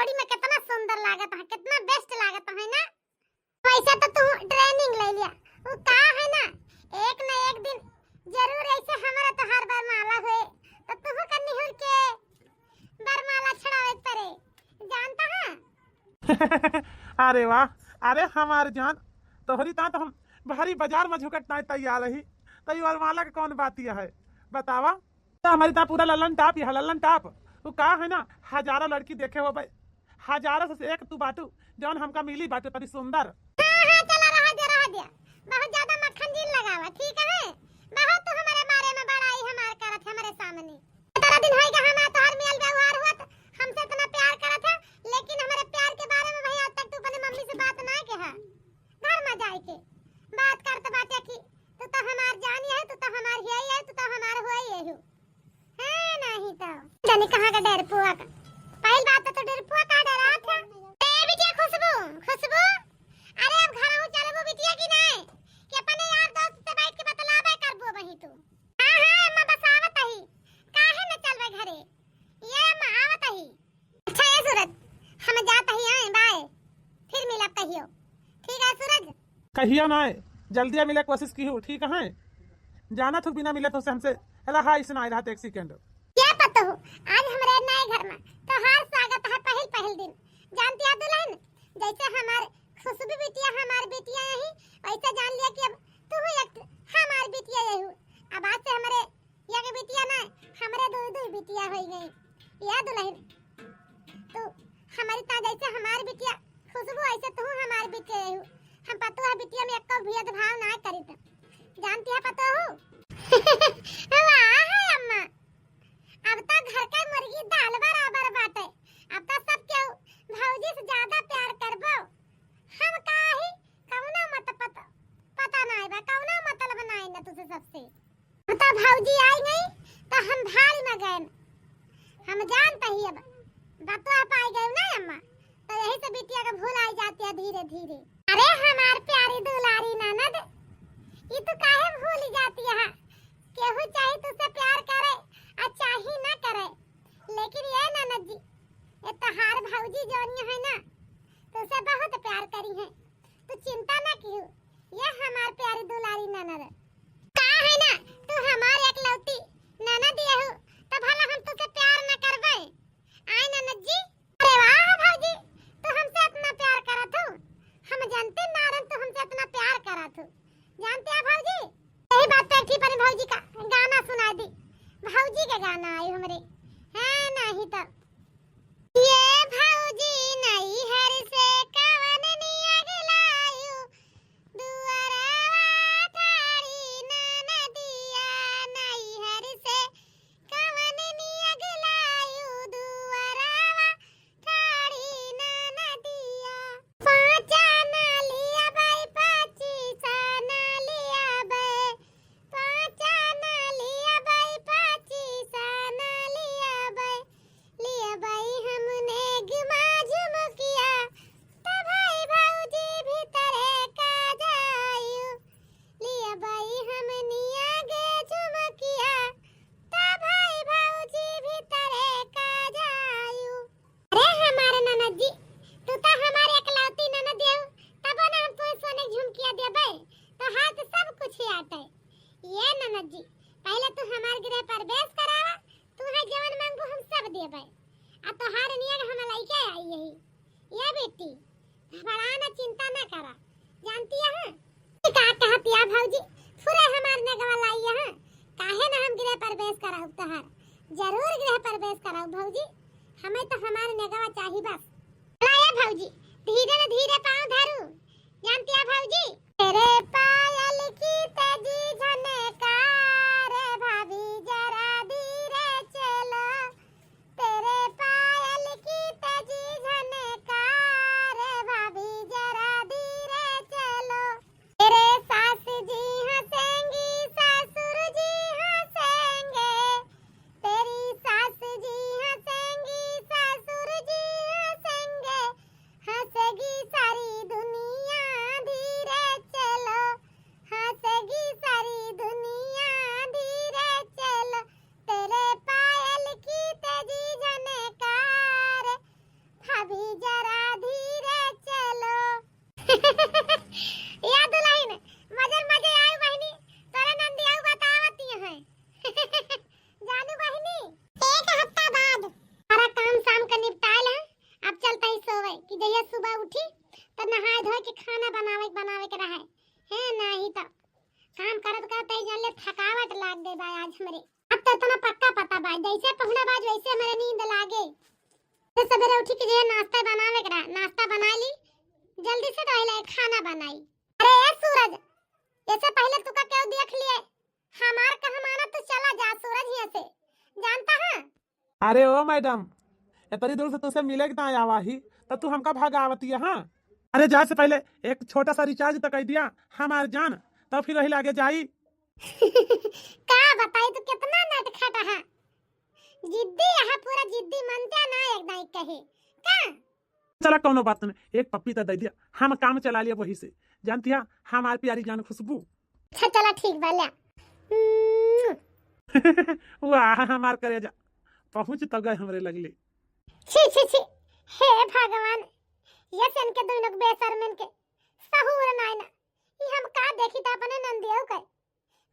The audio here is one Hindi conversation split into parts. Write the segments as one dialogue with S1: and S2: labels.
S1: जोड़ी में कितना सुंदर लागत है, कितना बेस्ट लागत है ना। वैसे तो तू ट्रेनिंग ले लिया, वो का है ना एक न एक दिन जरूर ऐसे हमारा तो हर बार माला हुए तो तू कन्नी हुर के बरमाला छड़ावे परे, जानता है।
S2: अरे वाह, अरे हमार जान तोहरी ता तो हम भारी बाजार में झुकट नहीं तैयार रही तो वरमाला के कौन बात यह है बतावा। तो हमारी ता पूरा लल्लन टाप यह लल्लन टाप तू का है ना हजारों लड़की देखे हो भाई, हजारों से एक तू बाटू जौन हमका मिली बाटू तरी सुंदर।
S1: हाँ चला रहा दिया बहुत ज्यादा मक्खन जीन लगावा, ठीक है। बहुत तू हमारे बारे में बड़ाई हमार करत हमारे सामने। तेरा दिन होएगा हमारा तो हर मेल व्यवहार हुआ तो हमसे इतना प्यार करत है, लेकिन हमारे प्यार के बारे में भैया आज तक तू अपनी मम्मी से बात ना कहा। घर में जाए के बात करते बातें की तू तो हमार जान है, तू तो हमार है, तू तो हमार हुआ ही है नहीं तो जाने कहां का डर पुआ का। पहली बात तो डर पुआ का डरा था ए बिटिया खुशबू खुशबू। अरे अब घर हूं चलबो बिटिया की नहीं कि अपने यार दोस्त से बैठ के बतलावे करबो वही तू। हां अम्मा बस आवत ही काहे न चलवे घरे, ये अम्मा आवत ही। अच्छा ये सूरज हम जात ही आए, बाय फिर मिलब कहियो, ठीक है सूरज।
S2: कहियो ना जल्दी मिले कोशिश की हूँ, ठीक है। जाना तो बिना मिले तो हमसे हाय सुनाई रहा एक सेकंड।
S1: क्या पता हो आज हमारे नए घर में तो हर स्वागत है पहल दिन, जानती है दुल्हन। जैसे हमारे खुशबू बिटिया हमारी बिटिया यही, वैसे जान लिया कि अब तू एक हमारी बिटिया यही। अब आज से हमारे ये के बिटिया ना हमारे दो बिटिया हो गई या दुल्हन। तो हमारी ता जैसे हमारी बिटिया खुशबू ऐसे तू हमारी बिटिया यही। हम पतो है बिटिया में एक भेदभाव ना करी तो, जानती है पतो हो। वाह है अम्मा, अब तक घर का मुर्गी दाल बराबर बाटे, अब तक सब क्यों भौजी से ज्यादा प्यार करबो। हम काहे कौना मत पता नहीं बा, कौना मतलब नहीं ना तुझे सबसे। तो भौजी आई नहीं तो हम भारी में गए, हम जानते ही अब बतवा पाई गए ना अम्मा, तो यही से बिटिया का भूल आई जाती है धीरे धीरे। अरे हमार प्यारी दुलारी ननद, ये तो काहे भूल जाती है। केहू चाहे तुझसे प्यार करे और चाहे ना करे, लेकिन ये ननद जी ये तहार भौजी जोनिया है ना तुझसे बहुत प्यार करी है, तू चिंता ना कियो। ये हमार प्यारी दुलारी ननद का है ना, तू हमार एकलौती ननद ये हो तो भला हम तुझसे प्यार ना करबे आय ननद जी। अरे वाह भौजी तू हमसे इतना प्यार करत हो, हम जानते नारन तू हमसे इतना प्यार करत हो, जानते हैं भौजी। यही बात पे ठीक पर भौजी का गाना सुना दी, भौजी के गाना आए हमरे है नहीं तो ये भौजी नहीं हर से कवन निया गलायु दुआरवा थारी ननदिया, नहीं हर से कवन निया गलायु दुआरवा थारी ननदिया। पाचा ना लिया भाई पाची सा ना लिया भाई, पाचा ना लिया भाई पाची सा ना लिया भाई हमने गिमा झुमकिया तो भाई भौजी भीतर का जायु, लिया भाई हमने आगे झुमकिया तो भाई भौजी भीतर का जायु। अरे हमारे ननद जी तू तो हमारे एकलौती ननद है, तब ना हम तो सोने झुमकिया देबे तो हाथ सब कुछ ही आटे। ये ननद जी पहले तू हमारे गृह प्रवेश करावा, तू है जवन मांगू हम सब देबे। अब तो हर निया हम लइके आई यही, ये बेटी बड़ा ना चिंता ना करा, जानती है का कहती है भौजी पूरे हमार ने गवा लाई है। काहे ना हम गृह प्रवेश कराऊ तोहर, जरूर गृह प्रवेश कराऊ भौजी, हमें तो हमारे ने गवा चाहिए बस। लाए भौजी धीरे धीरे पांव धरू, जानती है भौजी। तेरे पायल की तेजी झनकार भाभी जरा धीरे चलो, तेरे पायल की तेजी झनकार भाभी जरा धीरे चलो। तेरे सास जी हंसेंगी ससुर जी हंसेंगे, तेरी सास जी हंसेंगी ससुर जी हंसेंगे, हंसेगी सारी दुनिया धीरे चलो, हंसेगी सारी दुनिया। अब आज वैसे हमारे नींद लागे। तो सवेरे उठ के जो है नाश्ता बनावे करा, नाश्ता बना ली जल्दी से, तो पहले खाना बनाई। अरे ए सूरज, इससे पहले तू का क्यों देख लिए हमार कहा माना, तू चला जा सूरज यहाँ से, जानता है।
S2: अरे ओ मैडम, इतनी दूर से तुझसे मिले कि ना आवा ही, तो तू हमका भागावती है। हाँ, अरे जा से पहले एक छोटा सा रिचार्ज तो कर दिया हमार जान, तो फिर वही आगे जाई।
S1: का बताई तू कितना नटखट है, जिद्दी है, पूरा जिद्दी मनते ना एक दाई कहे का।
S2: चला कोनो बात नहीं, एक पप्पी तो दे दिया, हम काम चला लिया वही से, जानती है हमारी प्यारी जान खुशबू।
S1: अच्छा चला ठीक बाल्या।
S2: वाह हमार करेजा, पहुंच तो गए हमरे लगले।
S1: छी छी छी, हे भगवान, ये सन के दो लोग बेशर्मन के सहूर नाय ना, ई हम का देखी त अपने नंदियो के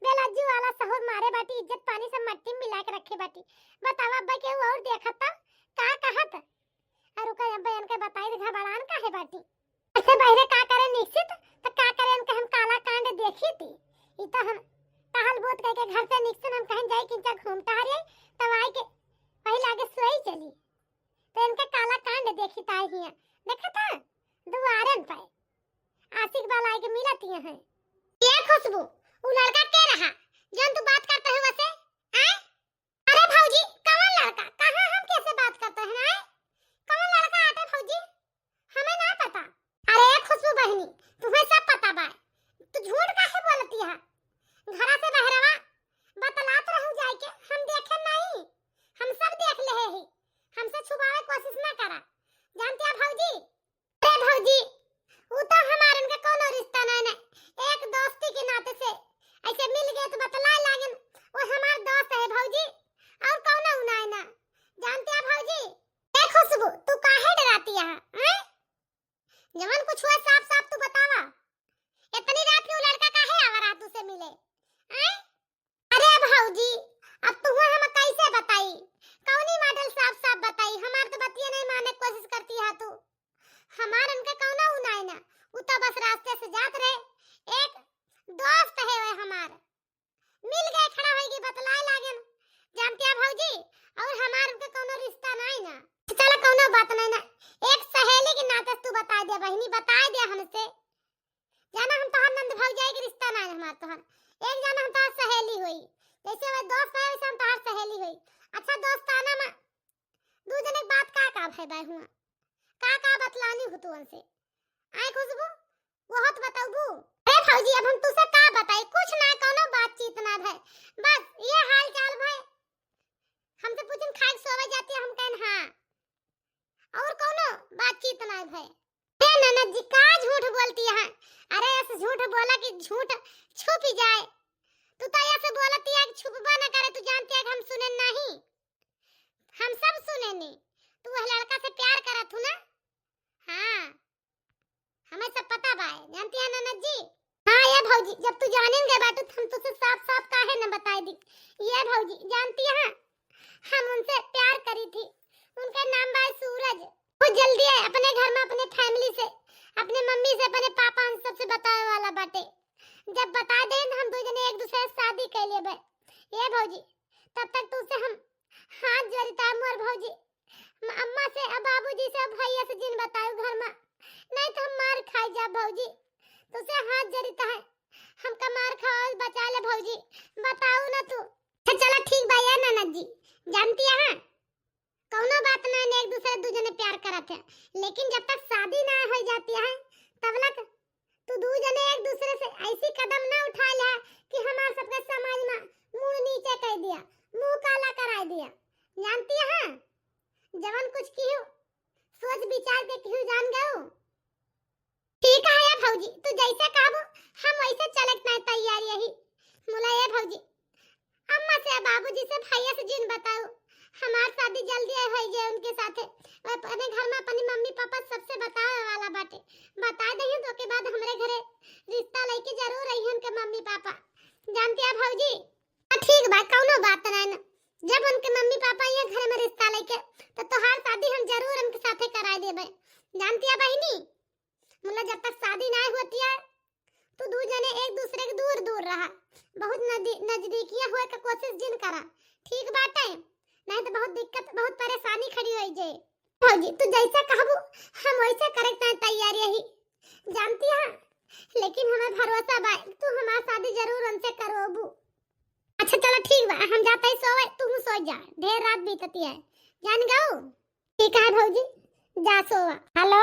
S1: बेलाजू वाला सहूर मारे बाटी, इज्जत पानी सब मट्टी में मिला के रखे बाटी। बतावा अब्बा के और देखत का कहत, और का अब्बा इनके बताई घबरान का है बाटी। ऐसे बहरे का करे निश्चित, तो का करे इनके हम काला कांड देखी थी। ई तो हम टहल बोत कह के घर से निश्चित हम कहीं जाई किंचा घूमता हरे, तब आई के पहले आगे सोई चली, तो इनका काला कांड देखी ताई हिया देखा था दुआरन पे आशिक वाला आके मिलती है। ये खुशबू वो लड़का के रहा जौन तू बात करते है वैसे हैं? अरे भौजी कौन लड़का, कहां हम कैसे बात करते हैं हैं? कौन लड़का आते भौजी, हमें ना पता। अरे खुशबू बहनी तुम्हें सब पता बा, तू झूठ काहे बोलती है। घरा से बहरवा बतलात रहूं जाए के, हम देखे नहीं, हम सब देख ले हैं, हमसे छुपावे कोशिश ना करा, जानते हैं भौजी। अरे भौजी वो तो हमारे इनका कोनो रिश्ता नहीं है, एक दोस्ती के नाते से ऐसे मिल गए तो बतला लागे, वो हमारा दोस्त है भौजी, और कोनो उनाय ना, जानते हैं भौजी। ए खुशबू तू काहे डराती है हैं? जवन कुछ हुआ साफ साफ तू बतावा, इतनी रात को लड़का काहे आवा रात से मिले हैं? अरे भौजी अब तू हम कैसे बताई, कौनी मॉडल साफ साफ बताई, हमार तो बतिया नहीं माने कोशिश करती है तू। हमार उनका कौना उनाय ना, उ तो बस रास्ते से जात रहे, एक दोस्त है वो हमार, मिल गए खड़ा होगी बतलाए लागे, जानती है भौजी। और हमार उनका कौनो रिश्ता नहीं ना, चल कौनो बात नहीं ना, एक सहेली के नाते तू बता दे बहनी, बता दे हमसे, जाना हम तोहर नंद भौजाई के रिश्ता नहीं हमार तोहर, एक जाना हम तोहर सहेली हुई, जैसे वो दोस्त है वैसे हम तोहर सहेली हुई। अच्छा दोस्ताना में दू जने बात का है बाय हुआ, का बतलानी हो तू हमसे आए खुशबू, बहुत बताऊबू। अरे फौजी अब हम तुसे का बताई, कुछ ना कोनो बातचीत ना है, बस ये हाल चाल भाई, हमसे पूछन खाए सोवे जाती है, हम कहन हां, और कोनो बातचीत ना है। ए ननद जी का झूठ बोलती है, अरे ऐसे झूठ बोला कि झूठ छुप ही जाए, तू तो ऐसे बोलती है कि छुपबा ना करे, तू जानती है कि हम सुने नहीं, हम सब सुने नहीं, तू वह लड़का से प्यार करत हूं ना। हां हमें सब पता बा, जानती है ननद जी। हां ये भौजी जब तू जानेंगे बात तो हम तुझसे साफ साफ काहे न बताई दी। ये भौजी जानती है हम उनसे प्यार करी थी, उनका नाम बा सूरज, वो जल्दी है अपने घर में अपने फैमिली से, अपने मम्मी से, अपने पापा हम सबसे बतावे वाला बाटे, जब बता दे हम दो जने एक दूसरे से शादी कर लेबे। ये भौजी तब तक तुझसे हम हाथ जोड़ता मोर भौजी, अम्मा से अब बाबूजी से अब भैया से जिन बताओ घर में, नहीं तो हम मार खाई जा भौजी, तुझसे हाथ जोड़ता है, हमका मार खाओ बचा ले भौजी, बताओ ना तू। चलो ठीक बा या ननद जी, जानती है कौनो बात ना, एक दूसरे दू जने प्यार करत है, लेकिन जब तक शादी ना हो जाती है तब तक तू दू जने एक दूसरे से ऐसी कदम ना उठा ले कि हमार सबके समाज में मुंह नीचे कर दिया, मुंह काला करा दिया, जानती है जवन कुछ कियो सोच विचार के क्यों जान गयो। ठीक है या भौजी तू जैसे कहबो हम वैसे चलत ना तैयार यही मुला। ये भौजी अम्मा से बाबूजी से भैया से जिन बताओ, हमार शादी जल्दी हो जाए उनके साथे, अपने घर में अपनी मम्मी पापा सबसे बतावे वाला बाटे, बता दही तो के बाद हमरे घरे रिश्ता लेके जरूर रही उनके मम्मी पापा, जानती है भौजी। ठीक बा कौनो बात ना, जब उनके मम्मी पापा ये घर में रिश्ता लेके तो तोहार शादी हम जरूर उनके साथे करा देबे, जानती है बहनी। मुला जब तक शादी ना होती है तो दू जने एक दूसरे के दूर दूर रहा, बहुत नजदीकियां होए के कोशिश जिन करा, ठीक बात है, नहीं तो बहुत दिक्कत बहुत परेशानी खड़ी होई जे। भौजी तू जैसा कहबू हम वैसा करे के तैयार रही, जानती है, लेकिन हमें भरोसा बा तू हमार शादी जरूर उनसे करवाबू। अच्छा चलो ठीक बा, हम जाते हैं सोवे, तुम सो जा, ढेर रात बीतती है, जान गऊ। ठीक है भौजी, जा सोवा। हेलो,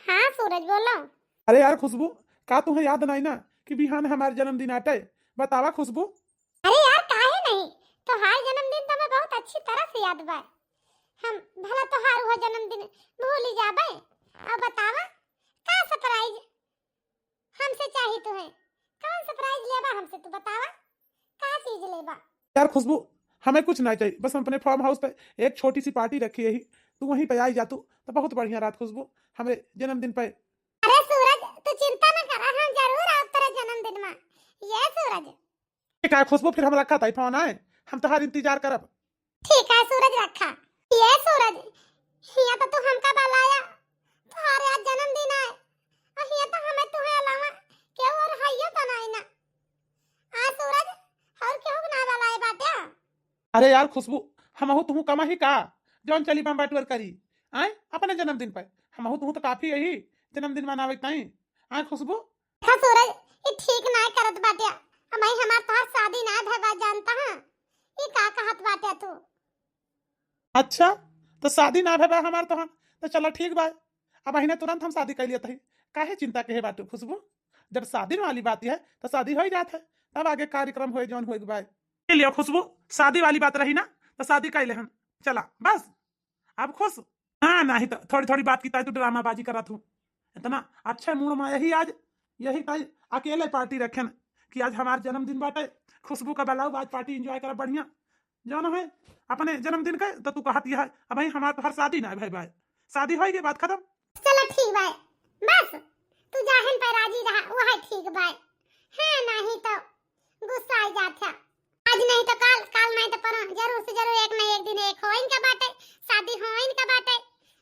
S1: हाँ सूरज बोलो।
S2: अरे यार खुशबू, का तुम्हें याद नहीं ना कि बिहान हमारे जन्मदिन आटे? बतावा खुशबू।
S1: अरे यार काहे नहीं, तोहार जन्मदिन तो मैं बहुत अच्छी तरह से याद बा। हम भला तोहार हुआ जन्मदिन भूल ही जाबे। अब बतावा का सरप्राइज हमसे चाहिए तुम्हें? कौन सरप्राइज लेबा हमसे, तू बतावा का चीज लेबा?
S2: यार खुशबू, हमें कुछ नहीं चाहिए, बस हम अपने फार्म हाउस पे एक छोटी सी पार्टी रखी है ही, तू वहीं पे आई जा तू तो बहुत बढ़िया रात खुशबू, हमें जन्मदिन पे।
S1: अरे सूरज तू चिंता न कर, हम जरूर आओ तेरे जन्मदिन में। ये सूरज
S2: ठीक है खुशबू, फिर हम रखा था फोन आए, हम तुम्हारा इंतजार करब।
S1: ठीक है सूरज रखा। ये सूरज हिया तो तू हमका बुलाया, तुम्हारे आज जन्मदिन है और हिया तो हमें तुम्हें अलावा केहू और हइयो तो नहीं ना। आ सूरज और केहू ना बुलाए बाटे।
S2: अरे यार खुशबू, हम हो तू कमा ही का जौन चली बम बाटवर करी आए अपने जन्मदिन पे, हम हो तू तो काफी यही जन्मदिन मनावे नहीं आए खुशबू।
S1: हां सूरज ये ठीक ना करत बाटे, हमाई हमार तोहर शादी ना भवा जानता है, ये का कहत बाटे तू?
S2: अच्छा तो शादी ना भे हमार तो चलो ठीक बा, अब अहिने तुरंत हम शादी कर लिया, काहे चिंता के बात खुशबू, जब शादी वाली बात है तो शादी हो जात है, तब आगे कार्यक्रम हो जौन हो बा। लियो खुशबू, शादी वाली बात रही ना तो शादी कर ले हम, चला बस अब खुश। हाँ नहीं तो थोड़ी थोड़ी बात की तू ड्रामाबाजी करा तू, इतना अच्छा मूड में यही ताई अकेले पार्टी रखे कि आज हमार जन्मदिन बाटे, खुशबू का बुलाओ, आज पार्टी एंजॉय करा बढ़िया जौन है अपने जन्मदिन का। तो तू कहती है अब भाई हमार तो हर शादी ना भाई भाई, शादी होगी बात खत्म।
S1: चलो ठीक भाई, बस तू जाहिन पे राजी रहा वो है ठीक भाई। हां नहीं तो गुस्सा आ जाता, आज नहीं तो कल, कल नहीं तो परसों, जरूर से जरूर एक ना एक दिन एक हो इनका बाटे, शादी हो इनका बाटे।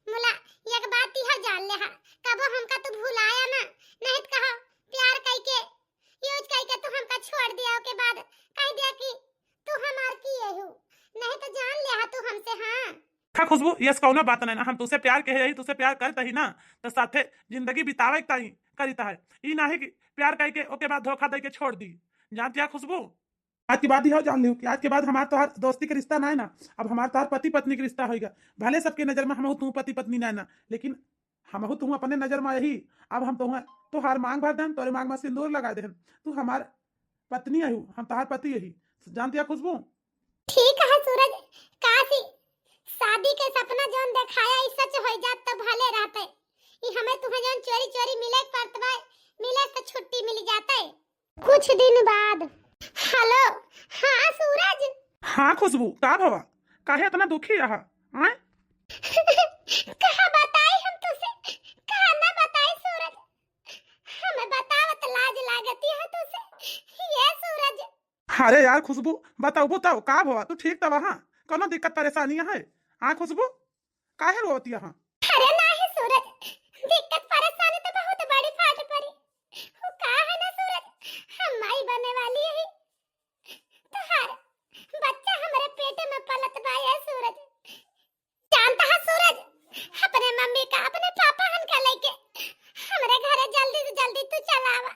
S1: मुला एक बात ही जान ले हा, कबो हमका तू भुलाया ना, नहीं तो कहो प्यार कई के यूज कई के तू हमका छोड़ दिया के बाद कह दिया कि तू हमार की है हूं, नहीं तो जान ले हा तू हमसे। हां
S2: हाँ खुशबू, यस कौनो बात नहीं ना, हम तुझसे प्यार कहे यही तुझसे प्यार करता ही ना, तो साथे जिंदगी बितावे ताई करीता है, ई ना है कि प्यार कह के ओके बाद धोखा दे के छोड़ दी, जानती है खुशबू। आज की बात ही हो जान लियो कि आज के बाद हमार तो हर दोस्ती का रिश्ता ना है ना, अब हमार तो हर पति पत्नी का रिश्ता होगा। भले सबके नजर में हम तू पति पत्नी ना है ना, लेकिन हम तू अपने नजर में यही, अब हम तो हर मांग भर दें, तोरे मांग में सिंदूर लगा दे, तू हमार पत्नी है, हम तहार पति यही, जानती है खुशबू।
S1: ठीक है सूरज, काशी शादी के सपना जोन दिखाया ई सच हो जात तो भले रहते, ई हमें तुम्हें जोन चोरी चोरी मिले पड़तबा, मिले तो छुट्टी मिल जाते कुछ दिन बाद। हेलो, हाँ सूरज।
S2: हाँ खुशबू, का भवा काहे इतना दुखी रहा आए?
S1: कहा बताई हम तुसे, कहा ना बताई सूरज, हमें बतावत लाज लागती है तुसे। ये सूरज
S2: अरे यार खुशबू, बताओ बताओ का भवा, तू ठीक तो वहाँ कोनो दिक्कत परेशानी है? हाँ खुशबू, काहे रोती है?
S1: अरे नहीं सूरज, दिक्कत परेशानी तो बहुत बड़ी फाट पड़ी, वो का है ना सूरज, हम माई बनने वाली है, तो हर बच्चा हमारे पेट में पलत बा है सूरज। जानता है सूरज, अपने मम्मी का अपने पापा हन का लेके हमारे घरे जल्दी से जल्दी तू चलावा,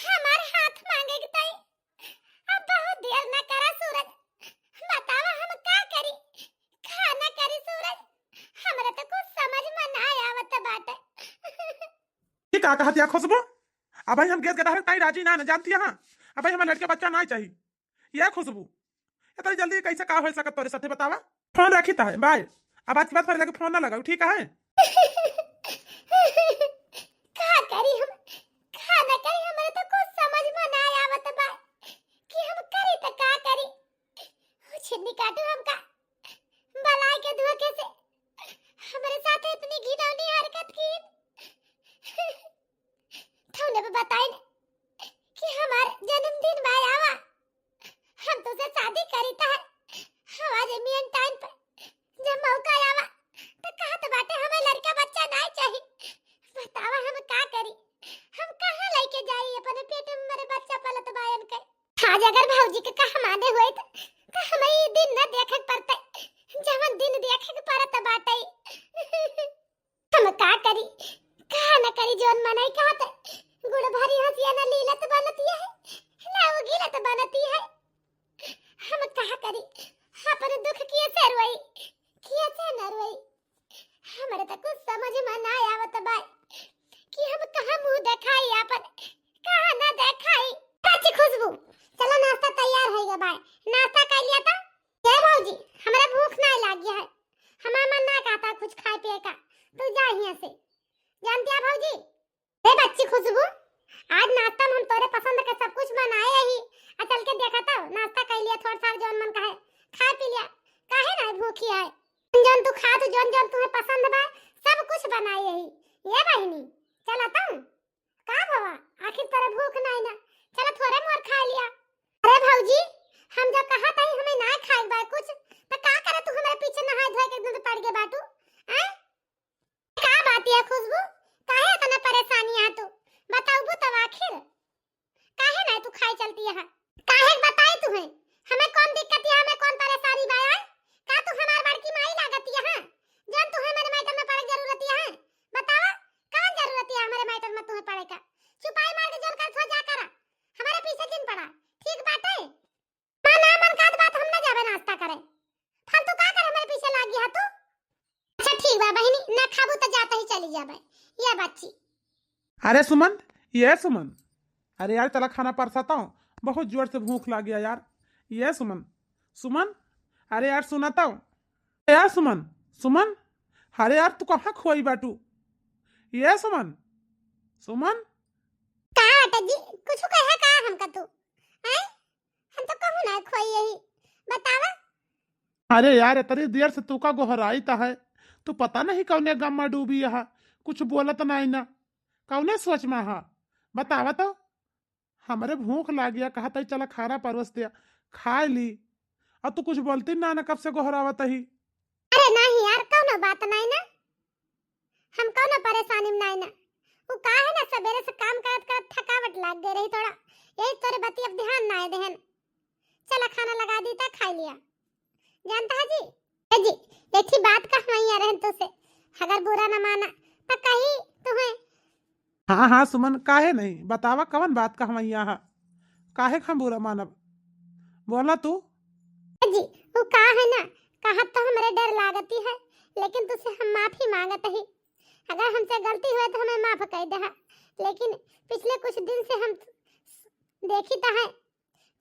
S1: हमारे हाथ मांगेगी ताई, अब बहुत देर न करा सूरज, बतावा हम का करी, खाना करी सूरज, हमरा तो कुछ समझ में ना आवत बाटे।
S2: ठीक है कहती है खुशबू, अब भाई हम गैस के डायरेक्ट ताई राजी ना जानती है, अब भाई हमें लड़के बच्चा ना चाहिए। ये खुशबू इतनी जल्दी कैसे का हो सकत तोरे साथे, बतावा। फोन रखी है बाय, अब आज की बात करे लगे फोन ना लगाओ, ठीक है?
S1: का करी हम, खाना करी, हमरा तो कुछ समझ में ना आवत बा कि हम करी तो का करी, छिन्नी काटू हमका बलाई के धोखे से हमारे साथ इतनी घिनौनी हरकत की। तुमने भी बताई कि हमारे जन्मदिन में आवा, हम तुझसे शादी करी था, हमारे मियन टाइम पे जब मौका आवा तो कहत बाटे हमें लड़का बच्चा नहीं चाहिए, बतावा हम का करी, हम कहां लेके जाई अपने पेट में मेरे बच्चा पलत बायन के। आज अगर भौजी के कहा माने हुए तो हमें ये दिन न देखे पड़ते, जवन दिन देख देखे के परत बाटे हम का करी का न करी जोन मनई कहत गुड़ भरी हंसिया न लीलत बनती है ना वो गिलत बनती है हम का करी अपन दुख किए से रोई किए से न रोई हमरे त कुछ समझ में ना आवत बाई कि हम कहां मुंह दिखाई अपन कहां ना दिखाई काची खुशबू चलो नाश्ता तैयार है गया भाई नाश्ता कर लिया था जय भौजी हमरा भूख नहीं लगी है हमारा मन ना कहता कुछ खाए पिए का तू जा यहां से जानती है भौजी ए बच्ची खुशबू आज नाश्ता में हम तोरे पसंद का सब कुछ बनाए ही आ चल के देखा था नाश्ता कर लिया थोड़ा सा जोन मन का है खा पी लिया काहे ना भूखी है जोन तू खा तो जोन जोन तुम्हें पसंद बा सब कुछ बनाए ही ये बहिनी चल आता का भवा आखिर तेरे भूख नहीं ना चलो थोड़े मोर खा लिया अरे भौजी हम जब कहा था हमें ना खाए बा कुछ तो का करे तू हमारे पीछे नहाए धोए के एकदम पड़ गए बाटू हैं का बात है खुशबू काहे इतना परेशानी है तू बताऊ तो आखिर काहे ना तू खाई चलती है काहे बताई तुम्हें हमें कौन दिक्कत है हमें कौन परेशानी बा है का तू हमार बड़की माई लागती है जन तुम्हें मेरे मैटर में पड़े जरूरत है बतावा कौन जरूरत है हमारे मैटर में तुम्हें पड़े का छुपाई मार के जन कर थो जा करा हमारे पीछे जिन पड़ा ठीक बात है मन ना मन का बात हम ना जावे नाश्ता करे फालतू का करे हमारे पीछे लागी है तू अच्छा ठीक बा बहनी ना खाबू तो जाते ही चली जाबे ये बच्ची
S2: अरे सुमन ये सुमन अरे यार चला खाना परसाता हूँ बहुत जोर से भूख लग गया यार ये सुमन सुमन अरे यार सुनाता हूँ यार सुमन सुमन अरे यार तू कहाँ खोई बाटू ये सुमन सुमन
S1: का आटा जी कुछ कहे का हमका तू हैं हम तो कहू ना खोई यही बतावा
S2: अरे यार इतनी देर से तू का गोहराई ता है तू पता नहीं कौने गम में डूबी है कुछ बोलत नहीं ना कौने सोच में हा बतावा तो हमारे भूख लग गया कहा था चला खाना परोस दिया खा ली और तू कुछ बोलती ना ना कब से गोहरावत ही
S1: अरे नहीं यार कौनो बात नहीं ना हम कौनो परेशानी में नहीं ना वो का है ना सवेरे से काम करत करत थकावट लग गई रही थोड़ा यही तोरे बती अब ध्यान ना है देहन चला खाना लगा दी था खा लिया जानता है जी ए जी एक ही बात का हम यहाँ रहन तो से अगर बुरा ना माना तो कहीं तुम्हें
S2: हाँ हाँ सुमन काहे नहीं बतावा कवन बात का हम यहाँ काहे हम बुरा मानब बोला तू
S1: जी वो का है ना कहा तो हमारे डर लागती है लेकिन तुझसे हम माफी मांगत ही अगर हमसे गलती हुई तो हमें माफ कर दे लेकिन पिछले कुछ दिन से हम देखी तो है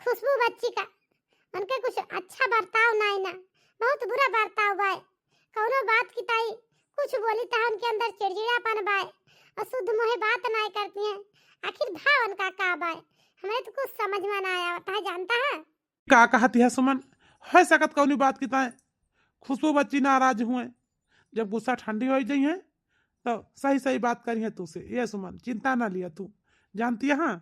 S1: खुशबू बच्ची का उनके कुछ अच्छा बर्ताव नहीं ना बहुत बुरा बर्ताव बाय कौनो बात की ताई कुछ बोली तो उनके अंदर चिड़चिड़ापन बाय और शुद्ध मोहे बात नहीं करती हैं आखिर भाव उनका का बाय हमें तो कुछ समझ में ना आया होता है जानता है
S2: का कहती है सुमन है सकत कौनी बात की ताए खुशबू बच्ची नाराज हुए जब गुस्सा ठंडी हो गई है तो सही सही बात करी है तुझसे ये सुमन चिंता ना लिया तू जानती है हाँ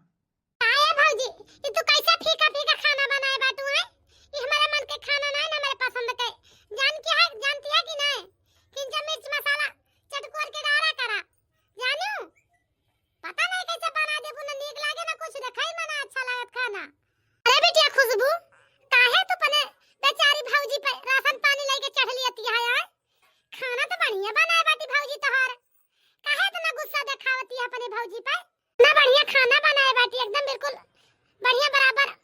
S1: आया भौजी ये तो कैसा फीका फीका खाना बनाए बाटू है ये हमारे मन के खाना नहीं ना मेरे पसंद के जानती है कि नहीं कि जब मिर्च मसाला चटकोर के गारा करा जानू पता नहीं कैसे बना दे पुना नीक लागे ना कुछ देखाई मना अच्छा लागत खाना अरे बेटिया खुशबू काहे तू पने बेचारी भौजी पे राशन पानी लेके चढ़ लियती है यार खाना तो बढ़िया बनाए बाटी भौजी तोहार काहे इतना गुस्सा दिखावती है अपने भौजी पे ना बढ़िया खाना बनाए बाटी एकदम बिल्कुल बढ़िया बराबर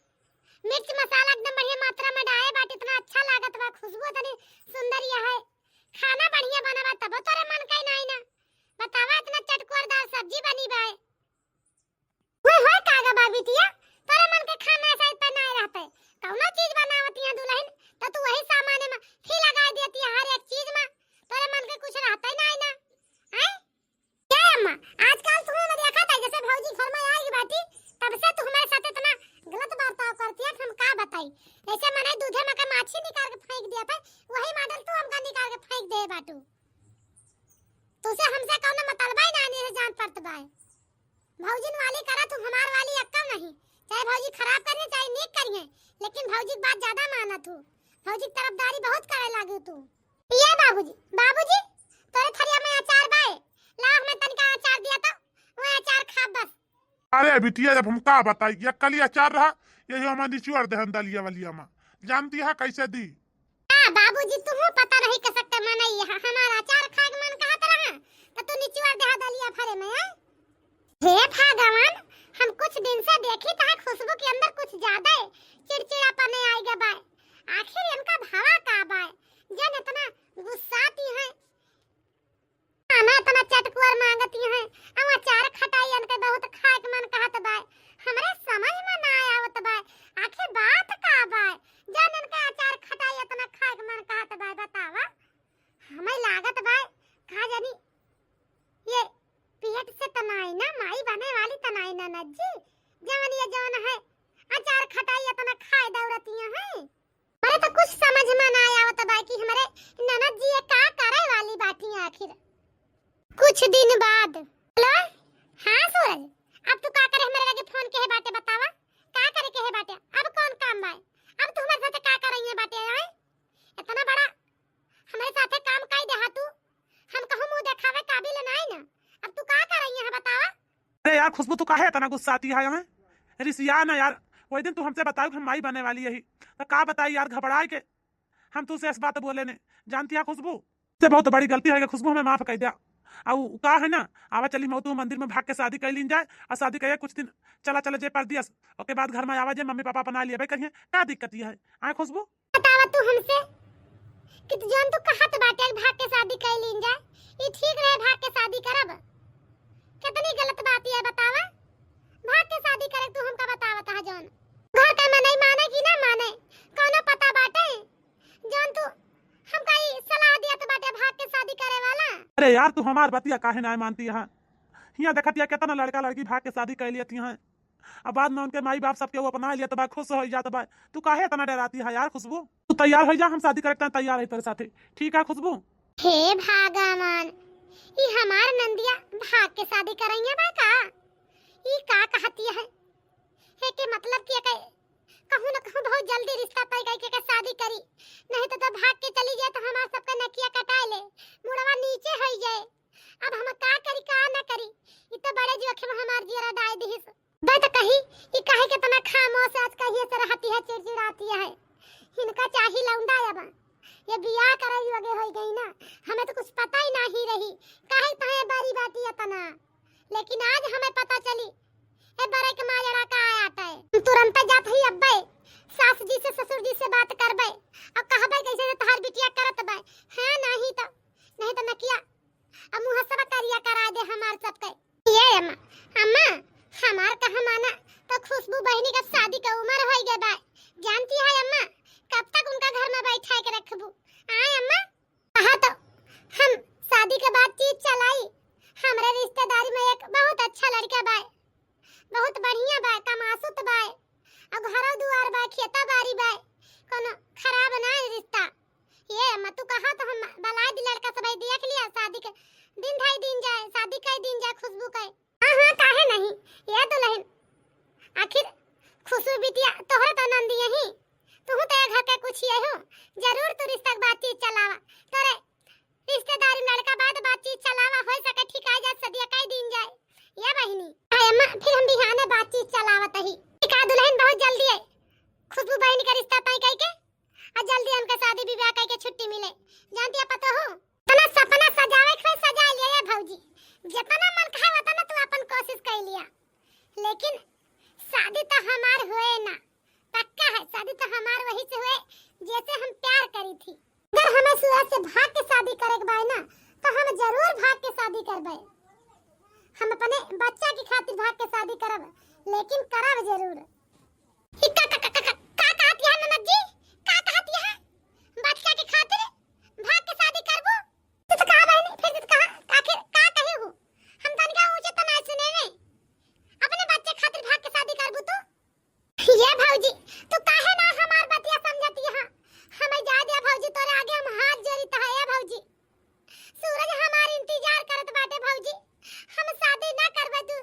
S1: मिर्च मसाला एकदम बढ़िया मात्रा में डाले बाटी इतना अच्छा लागत बा खुशबू इतनी सुंदर यह है खाना बढ़िया बना बा तब तोरे मन कहीं नहीं ना बतावा इतना चटकोरदार सब्जी बनी बा वो होय कागा बा बिटिया तोरे मन के खाना ऐसा पे नहीं रहते कौनो चीज बनावती है दुल्हन तो तू वही सामान में ही लगा देती है हर एक चीज में तोरे मन के कुछ रहता ही नहीं ना हैं क्या अम्मा आजकल तुम्हें देखा था जैसे भौजी घर में आएगी बाटी तब से तू हमारे साथ इतना गलत बर्ताव करती है हम का बताई ऐसे मैंने दूधे में का माछी निकाल के फेंक दिया था वही मॉडल तू हमका निकाल के फेंक दे बाटू तुसे हमसे कौन मतलब ही नहीं है जान पड़त बाय भौजिन वाली करा तू हमार वाली अक्कल नहीं चाहे भौजी खराब करिए चाहे नेक करिए लेकिन भौजी की बात ज्यादा मानत हूं भौजी की तरफदारी बहुत करे लागू तू ये बाबूजी तोरे थरिया में अचार बाय ला हमें तनिका अचार दिया था वो अचार खा बस
S2: अरे बिटिया जब हम का बताई ये कली अचार रहा यही हमारी चुअर दहन दलिया वाली अम्मा जानती है कैसे दी
S1: हां बाबूजी तुम्हें पता नहीं कर सकते लागत बा कहा जानी ये पेट से तनाई ना माई बने वाली तनाई ना नज्जी जवन ये जवन है अचार खटाई इतना खाए दौड़तियां हैं। अरे तो कुछ समझ में ना आवत बा कि हमारे ननद जी ये का करे वाली बाटी आखिर। कुछ दिन बाद हेलो हां सूरज अब तू का करे हमारे लगे फोन के है बाटे बतावा का करे के है बाटे अब कौन काम बा अब तू हमारे साथ का कर रही है बाटे है इतना बड़ा हमारे साथ काम काई दे तू हम कहूं मुंह दिखावे काबिल नहीं ना अब तू का कर रही है बतावा।
S2: अरे यार खुशबू तू काहे इतना गुस्सा आती है हमें रिसिया ना यार वही दिन तू हमसे बताओ कि हम माई बने वाली यही तो का बताई यार घबराए के हम तुझसे इस बात बोले ने जानती है खुशबू से बहुत बड़ी गलती है खुशबू हमें माफ कर दिया अब का है ना आवा चली मैं तू मंदिर में भाग के शादी कर लीन जाए और शादी करिए कुछ दिन चला चला जे पर दिया उसके बाद घर में आवा जे मम्मी पापा बना लिए भाई करिए क्या दिक्कत है आए खुशबू
S1: बतावा तू हमसे कि तू जान तू कहत बाटे भाग के शादी कर लीन जाए ये ठीक रहे भाग के शादी करब कितनी गलत बात है बतावा भाग के शादी करे तू हमका बतावा ता जान घर का मन नहीं माने कि ना माने कोनो पता बाटे जान तू हमका ई सलाह दिया तो बाटे भाग के शादी करे वाला।
S2: अरे यार तू हमार बतिया काहे ना मानती है यहाँ देखतिया कितना लड़का लड़की भाग के शादी कर लेती हैं अब बाद में उनके माई बाप सबके वो अपना लिया तो भाई खुश हो जाता भाई तू काहे इतना डराती है यार खुशबू तू तैयार हो जा हम शादी करते हैं तैयार है तेरे साथ ठीक है खुशबू।
S1: हे भगवान ई हमार नंदिया भाग के शादी करेंगे बा का ई का कहती है के मतलब कि कहूं ना कहूं बहुत जल्दी रिश्ता तय करके के शादी करी नहीं तो भाग के चली जाए तो हमार सबका नकिया कटाए ले मुड़वा नीचे हो जाए अब हम का करी का ना करी ई तो बड़े जोखिम हमार जीरा डाल दिस बे तो कही ई काहे के तना खामोश आज कहिए से रहती है चिड़चिड़ाती है इनका चाही लौंडा अब ये बियाह कराई लगे हो गई ना हमें तो कुछ पता ही नहीं रही काहे तहे बारी बाटी इतना लेकिन आज हमें पता चली ए बड़े के माजरा का आया है तुरंत जात ही अब्बे सास जी से ससुर जी से बात करबे अब कहबे कैसे तहार बिटिया करत बे हां नहीं तो नकिया अब मुंह सब करिया करा दे हमार सबके ये अम्मा हमार कहा माना तो खुशबू बहनी का शादी का उम्र हो गई बा जानती है अम्मा कब तक उनका घर में बैठा के रखबू आए अम्मा कहा तो हम शादी के बाद चीज चलाई हमरे रिश्तेदारी में एक बहुत अच्छा लड़का बा बहुत बढ़िया बा कमासुत बा और घर दुआर बा खेता बारी बा कोनो खराब ना रिश्ता ये अम्मा तू कहा तो हम बला दी लड़का सब देख लिया शादी के दिन ढाई दिन जाए शादी का दिन जाए खुशबू का हां काहे नहीं ये तो नहीं आखिर खुशबू बिटिया तोहरा तो नंदी यही तू तो घर के कुछ ये हो जरूर तू रिश्ता बातचीत चलावा तोरे रिश्तेदारी लड़का बाद बातचीत चलावा हो सके ठीक आ जा सदिया कई दिन जाए ये बहिनी अम्मा फिर हम बिहाने बातचीत चलावत ही का दुल्हन बहुत जल्दी है खुशबू बहनी का रिश्ता तय करके और जल्दी हमके शादी विवाह करके छुट्टी मिले जानती है पता हो तना सपना सजावे के सजा लिया भौजी जितना मन खाए उतना तू अपन कोशिश कर लिया लेकिन शादी तो हमार हुए ना पक्का है शादी तो हमार वही से हुए जैसे हम प्यार करी थी अगर हमें सूरज से भाग के शादी करे के बाय ना तो हम जरूर भाग के शादी करबे हम अपने बच्चा की खातिर भाग के शादी करब लेकिन करब जरूर का कहती है ननद जी का कहती है बच्चा की खातिर भाग के शादी करबो तो कहा बहनी फिर तो कहा आखिर का कहे हो हम तनका ऊंचे तो नहीं सुने में अपने बच्चे खातिर भाग के शादी करबो तो ये भौजी तू काहे ना हमार बतिया समझती है हमें जा दे भौजी तोरे आगे हम हाथ जोड़ी तो है भौजी सूरज हमार इंतजार करत बाटे भौजी हम शादी ना करबे तू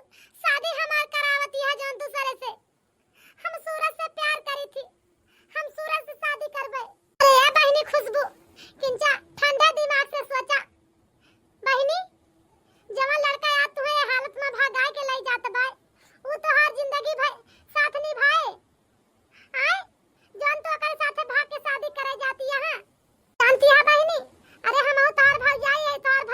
S1: शादी हमार करावती है जान दूसरे से हम सूरज से प्यार करी थी हम सूरज से शादी करबे अरे बहनी खुशबू किंचा ठंडा दिमाग से सोचा बहनी जवान लड़का याद तुम्हें हालत में भागा के ले जात बा वो तो हर जिंदगी भर साथ निभाए आए जान तो अकर साथ भाग के शादी करे जाती है जानती है बहनी अरे हम तार भाग जाए तार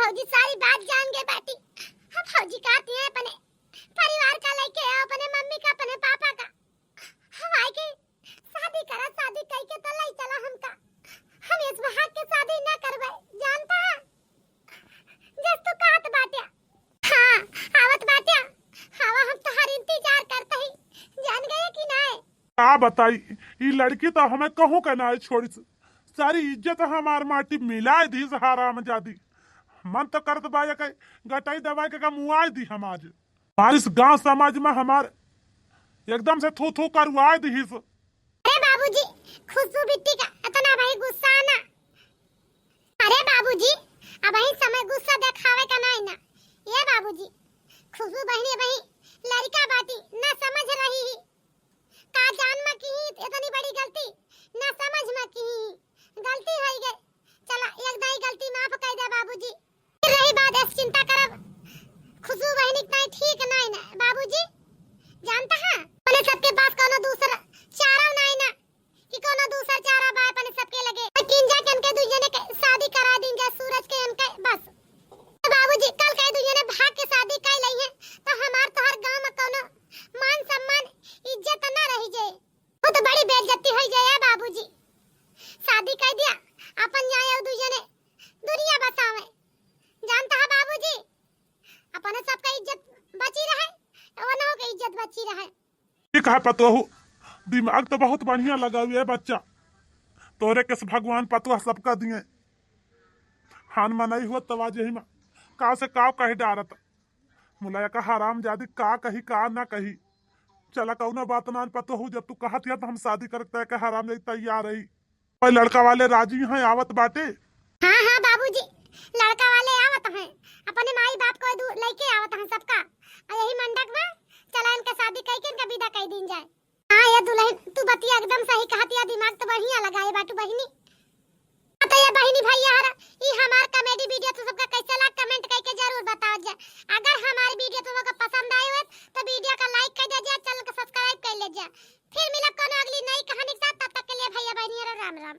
S1: भौजी सारी बात जान गए बाटी। हम भौजी कहती हैं अपने परिवार का लेके अपने मम्मी का अपने पापा का हम आए के शादी करा, शादी करके तो ले चला हमका। हम इस भाग के शादी ना करवाए, जानता है जस तू कहत बाटिया। हाँ आवत बाटिया, हवा हम तुम्हारी इंतजार करते ही जान गए कि ना।
S2: का बताई ये लड़की तो हमें कहूँ का ना छोड़ी, सारी इज्जत हमार माटी मिलाए दी हराम जादी। मन तो करत बा के गटाई दवाई के मुआई दी हम आज बारिश गांव समाज में हमार एकदम से थू थू करवाए दी।
S1: अरे बाबूजी खुशबू बिट्टी का इतना भाई गुस्सा ना। अरे बाबूजी अब ही समय गुस्सा दिखावे का नहीं ना। ये बाबूजी खुशबू बहनी बही लड़का बाटी ना समझ रही ही का जान में की इतनी बड़ी गलती ना समझ में की गलती हो गई। चला एक दाई गलती माफ कर दे बाबूजी। रही बात ऐसी चिंता करब खुशबू बहनी नहीं ठीक नहीं ना बाबूजी। जानता है अपने सबके पास कोनो दूसरा चारा नहीं ना कि कोनो दूसरा चारा बा अपने सबके लगे किन जा के उनके दूजे ने शादी करा दिन जा सूरज के उनके बस। तो बाबूजी कल के दूजे ने भाग के शादी कर ली है तो हमार तो हर गांव में कोनो मान सम्मान इज्जत ना रही जाए, वो तो बड़ी बेइज्जती हो जाए बाबूजी। शादी कर दिया अपन जाए दूजे ने दुनिया बसावे। जानता है बाबूजी अपने सबका इज्जत बची रहे वो ना हो के इज्जत बची रहे।
S2: ठीक है पतोहू, दिमाग तो बहुत बढ़िया लगा हुआ है बच्चा। तोरे किस भगवान पतुआ सबका दिए हान मनाई हुआ तवाज यही में का से काव कही डारत मुलाया का हराम जादी का कही का ना कही। चला कौना बात ना पतोहू, जब तू कहत या तो हम शादी करते है के हराम जादी तैयार रही। और लड़का वाले राजी हैं आवत बाटे।
S1: हाँ हाँ बाबूजी लड़का वाले आवत हैं अपने माई बाप को लेके आवत हैं सबका और यही मंडप में चला इनका शादी करके इनका विदा कर दिन जाए। हाँ ये दुल्हन तू बतिया एकदम सही कहती है, दिमाग तो बढ़िया लगाए बाटू बहिनी। तो ये बहिनी भैया ई हमार कॉमेडी वीडियो तो सबका कैसा लगा कमेंट करके जरूर बताओ जा। अगर हमारी वीडियो तुमको पसंद आई हो तो वीडियो का लाइक कर दीजिए, चैनल को सब्सक्राइब कर लीजिए। फिर मिलब कोनो अगली नई कहानी के साथ, तब तक के लिए भैया बहनी राम राम।